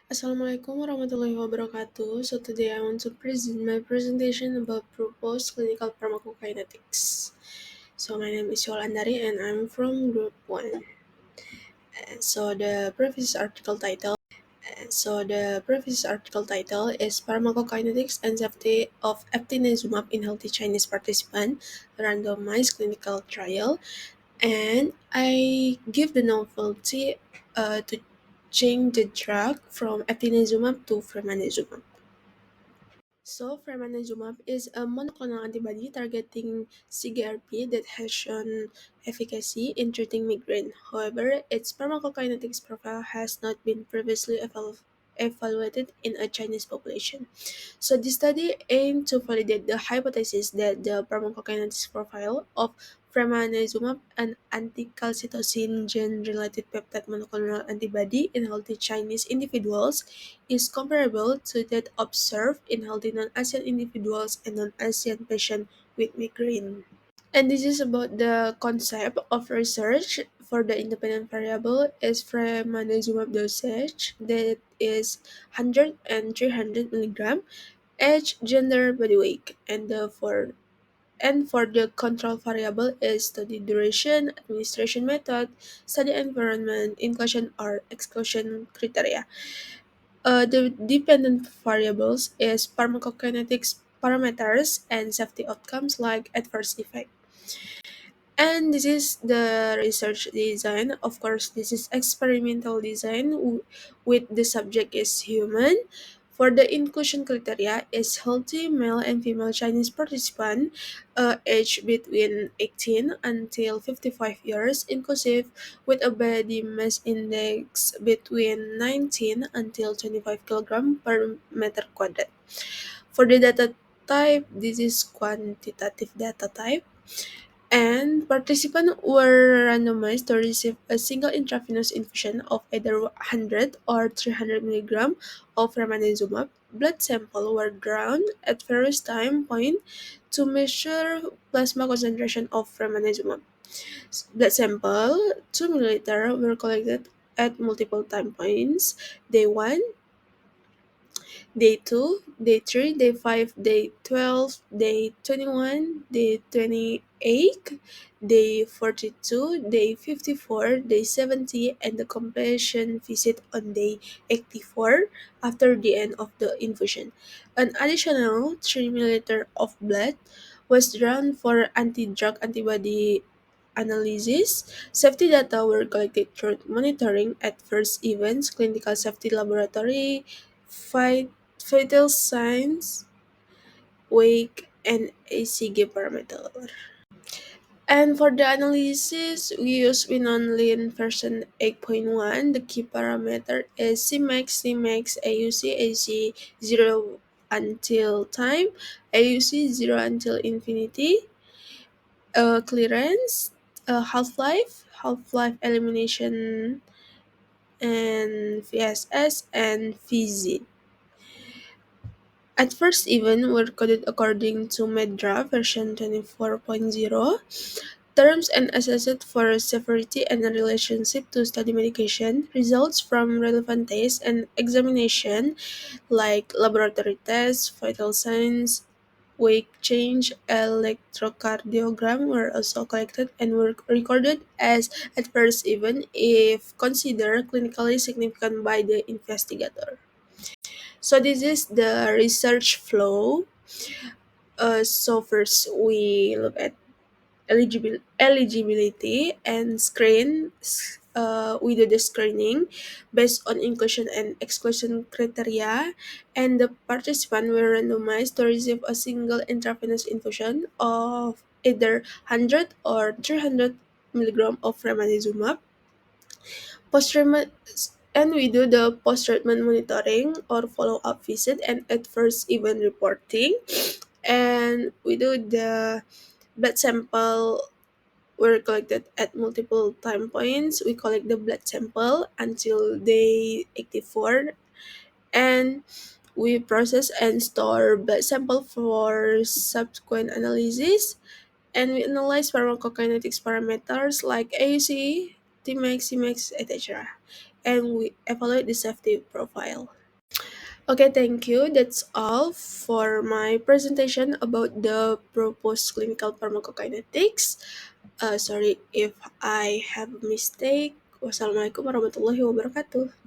Assalamualaikum warahmatullahi wabarakatuh. So today I want to present my presentation about proposed clinical pharmacokinetics. So my name is Yola Andari and I'm from Group 1. So the previous article title is Pharmacokinetics and Safety of Eftinezumab in Healthy Chinese Participant Randomized Clinical Trial, and I give the novelty to change the drug from eftinezumab to fremanezumab. So, fremanezumab is a monoclonal antibody targeting CGRP that has shown efficacy in treating migraine. However, its pharmacokinetics profile has not been previously evaluated in a Chinese population. So this study aimed to validate the hypothesis that the pharmacokinetics profile of fremanezumab, an anti-calcitonin gene-related peptide monoclonal antibody in healthy Chinese individuals, is comparable to that observed in healthy non-ASEAN individuals and non-ASEAN patients with migraine. And this is about the concept of research for the independent variable is fremanezumab dosage that is 100 and 300 milligram age, gender, body weight, and for the control variable is study duration, administration method, study environment, inclusion or exclusion criteria. The dependent variables is pharmacokinetics parameters and safety outcomes like adverse effect. And this is the research design. Of course, this is experimental design with the subject is human. For the inclusion criteria is healthy male and female Chinese participant, aged between 18 until 55 years, inclusive with a body mass index between 19 until 25 kilogram per meter quadrat. For the data type, this is quantitative data type and participants were randomized to receive a single intravenous infusion of either 100 or 300 milligram of ramanezumab. Blood samples were drawn at various time points to measure plasma concentration of ramanezumab. Blood sample 2 milliliter were collected at multiple time points: day 1, day 2, day 3, day 5, day 12, day 21, day 28, day 42, day 54, day 70, and the completion visit on day 84 after the end of the infusion. An additional 3 milliliter of blood was drawn for anti-drug antibody analysis. Safety data were collected through monitoring adverse events, clinical safety laboratory, vital signs, wake, and ECG parameter. And for the analysis, we use Winonlin version 8.1. The key parameter is Cmax, Cmax, AUC, AC 0 until time, AUC 0 until infinity, clearance, half-life elimination, and VSS, and VZ. At first event were coded according to Medra version 24.0. Terms and assessed for severity and relationship to study medication. Results from relevant tests and examination like laboratory tests, vital signs, weight change, electrocardiogram were also collected and were recorded as adverse event if considered clinically significant by the investigator. So this is the research flow. So first we look at eligibility and screen. We do the screening based on inclusion and exclusion criteria, and the participant were randomized to receive a single intravenous infusion of either 100 or 300 milligram of ranibizumab. Post-treatment and we do the post-treatment monitoring or follow-up visit and adverse event reporting, and we do the blood sample were collected at multiple time points. We collect the blood sample until day 84, and we process and store blood sample for subsequent analysis, and we analyze pharmacokinetics parameters like AUC, Tmax, Cmax, etc. and we evaluate the safety profile. Okay, thank you. That's all for my presentation about the proposed clinical pharmacokinetics. Sorry if I have a mistake. Wassalamualaikum warahmatullahi wabarakatuh.